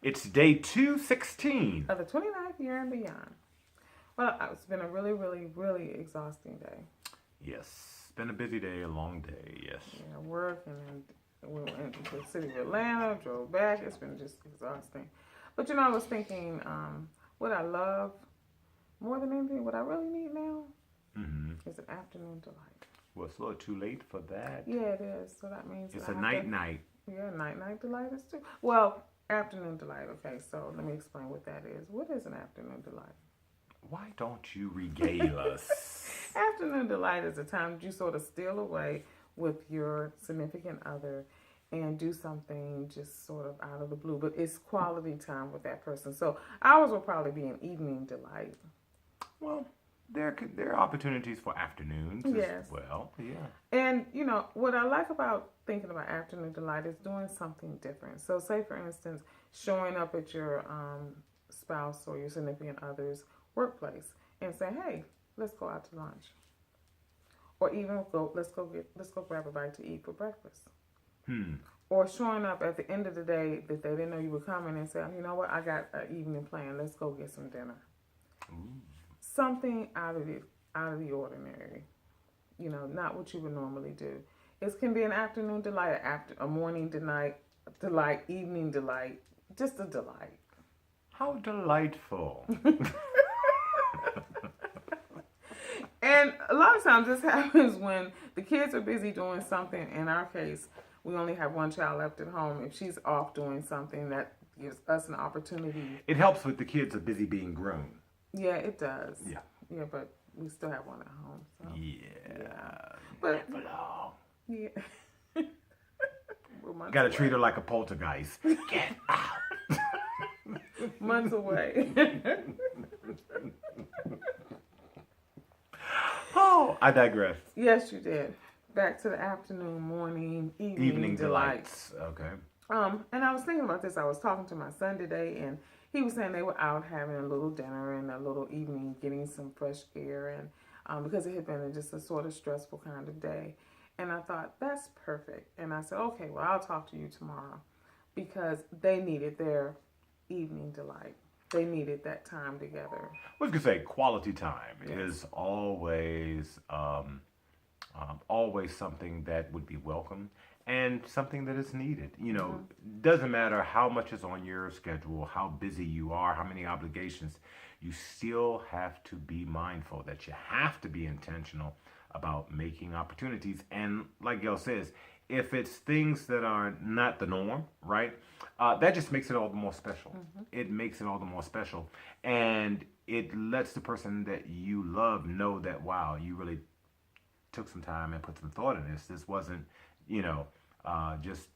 It's day 216. of the 29th year and beyond. Well, it's been a really, really, really exhausting day. Yes, it's been a busy day, a long day, yes. Yeah, work and then we went to the city of Atlanta, drove back. It's been just exhausting. But I was thinking, what I love more than anything, what I really need now is an afternoon delight. Well, it's a little too late for that. Yeah, it is. So that means It's that a I have night. Yeah, night delight is too. Well, afternoon delight. Okay, so let me explain what that is. What is an afternoon delight? Why don't you regale us? Afternoon delight is a time that you sort of steal away with your significant other and do something just sort of out of the blue, but it's quality time with that person. So ours will probably be an evening delight. Well, there are opportunities for afternoons Yes. as well. Yeah. And what I like about thinking about afternoon delight is doing something different. So say for instance, showing up at your spouse or your significant other's workplace and say, "Hey, let's go out to lunch," or even let's go grab a bite to eat for breakfast. Or showing up at the end of the day that they didn't know you were coming and say, "You know what? I got an evening plan. Let's go get some dinner." Something out of the ordinary. Not what you would normally do. It can be an afternoon delight, a morning delight, evening delight, just a delight. How delightful. And a lot of times this happens when the kids are busy doing something. In our case, we only have one child left at home. If she's off doing something, that gives us an opportunity. It helps with the kids are busy being grown. Yeah, it does. Yeah. Yeah, but we still have one at home. So. Yeah. But Never long. yeah. We're months Gotta away. treat her like a poltergeist. Get out. Months away. Oh, I digress. Yes, you did. Back to the afternoon, morning, evening delights. Okay. And I was thinking about this. I was talking to my son today, and he was saying they were out having a little dinner and a little evening, getting some fresh air, and because it had been just a sort of stressful kind of day. And I thought, that's perfect. And I said, okay, well, I'll talk to you tomorrow, because they needed their evening delight. They needed that time together. I was gonna say quality time Yes. is always always something that would be welcome and something that is needed. Doesn't matter how much is on your schedule, how busy you are, how many obligations, you still have to be mindful that you have to be intentional about making opportunities. And like Gail says, if it's things that are not the norm, right? That just makes it all the more special. It makes it all the more special. And it lets the person that you love know that, wow, you really took some time and put some thought in this. This wasn't, just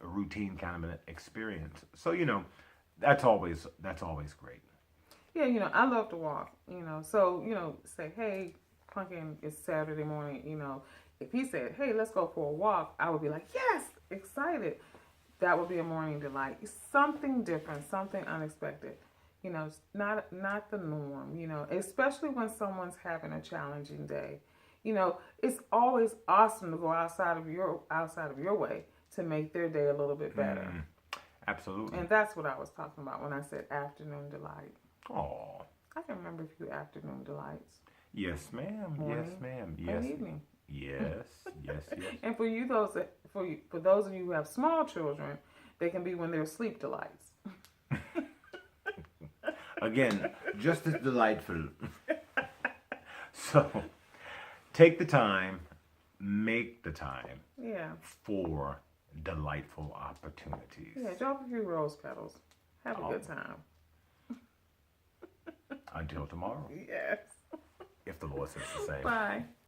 a routine kind of an experience. So, that's always great. Yeah, I love to walk, so, say, hey, Pumpkin, it's Saturday morning, if he said, hey, let's go for a walk, I would be like, yes, excited. That would be a morning delight. Something different, something unexpected. It's not the norm, especially when someone's having a challenging day. It's always awesome to go outside of your way to make their day a little bit better. Absolutely. And that's what I was talking about when I said afternoon delight. Oh. I can remember a few afternoon delights. Yes, ma'am. Morning Yes, ma'am. and Yes. evening. Yes. Yes. Yes. And for those of you who have small children, they can be when they're sleep delights. Again, just as delightful. So, take the time, make the time Yeah. for delightful opportunities. Yeah, drop a few rose petals. Have a good time. Until tomorrow, Yes. if the Lord says the same. Bye.